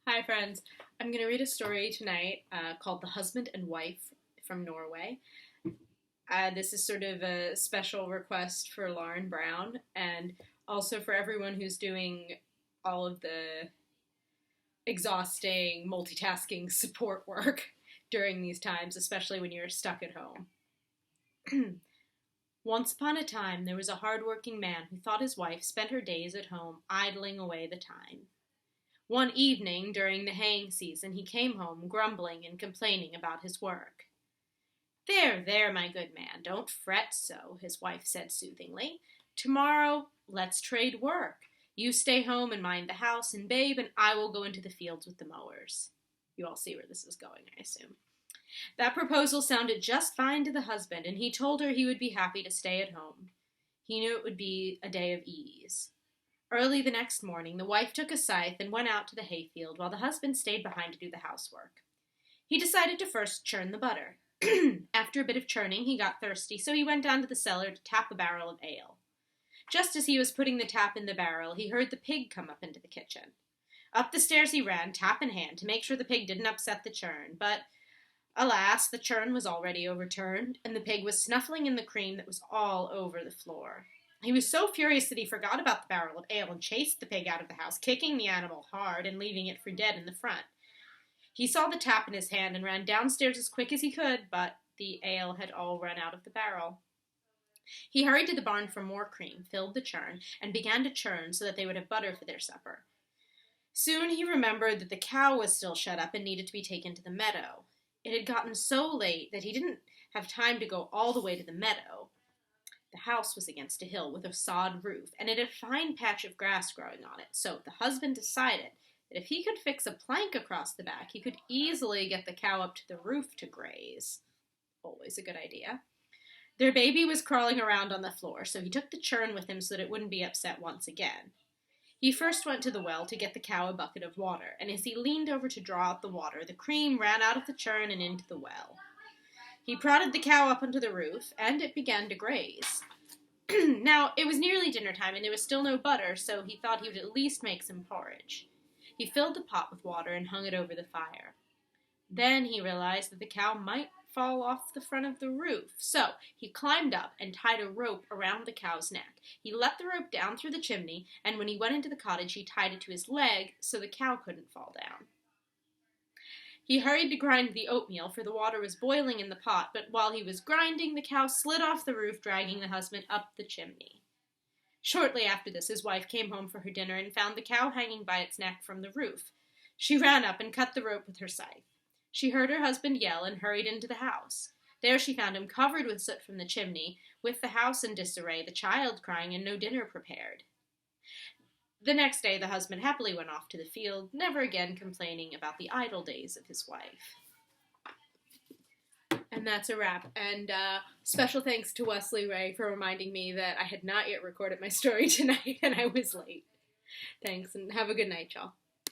Hi, friends. I'm going to read a story tonight called The Husband and Wife from Norway. This is sort of a special request for Lauren Brown and also for everyone who's doing all of the exhausting multitasking support work during these times, especially when you're stuck at home. Once upon a time, there was a hard-working man who thought his wife spent her days at home idling away the time. One evening during the haying season, he came home grumbling and complaining about his work. There, there, my good man, don't fret so, his wife said soothingly. Tomorrow, let's trade work. You stay home and mind the house, and babe and I will go into the fields with the mowers. You all see where this is going, I assume. That proposal sounded just fine to the husband, and he told her he would be happy to stay at home. He knew it would be a day of ease. Early the next morning, the wife took a scythe and went out to the hayfield, while the husband stayed behind to do the housework. He decided to first churn the butter. After a bit of churning, he got thirsty, so he went down to the cellar to tap a barrel of ale. Just as he was putting the tap in the barrel, he heard the pig come up into the kitchen. Up the stairs he ran, tap in hand, to make sure the pig didn't upset the churn, but alas, the churn was already overturned, and the pig was snuffling in the cream that was all over the floor. He was so furious that he forgot about the barrel of ale and chased the pig out of the house, kicking the animal hard and leaving it for dead in the front. He saw the tap in his hand and ran downstairs as quick as he could, but the ale had all run out of the barrel. He hurried to the barn for more cream, filled the churn, and began to churn so that they would have butter for their supper. Soon he remembered that the cow was still shut up and needed to be taken to the meadow. It had gotten so late that he didn't have time to go all the way to the meadow. The house was against a hill with a sod roof, and it had a fine patch of grass growing on it, so the husband decided that if he could fix a plank across the back, he could easily get the cow up to the roof to graze. Always a good idea. Their baby was crawling around on the floor, so he took the churn with him so that it wouldn't be upset once again. He first went to the well to get the cow a bucket of water, and as he leaned over to draw out the water, the cream ran out of the churn and into the well. He prodded the cow up onto the roof, and it began to graze. Now, it was nearly dinner time, and there was still no butter, so he thought he would at least make some porridge. He filled the pot with water and hung it over the fire. Then he realized that the cow might fall off the front of the roof, so he climbed up and tied a rope around the cow's neck. He let the rope down through the chimney, and when he went into the cottage, he tied it to his leg so the cow couldn't fall down. He hurried to grind the oatmeal, for the water was boiling in the pot, but while he was grinding, the cow slid off the roof, dragging the husband up the chimney. Shortly after this, his wife came home for her dinner and found the cow hanging by its neck from the roof. She ran up and cut the rope with her scythe. She heard her husband yell and hurried into the house. There she found him covered with soot from the chimney, with the house in disarray, the child crying, and no dinner prepared. The next day, the husband happily went off to the field, never again complaining about the idle days of his wife. And that's a wrap. And special thanks to Wesley Ray for reminding me that I had not yet recorded my story tonight and I was late. Thanks, and have a good night, y'all.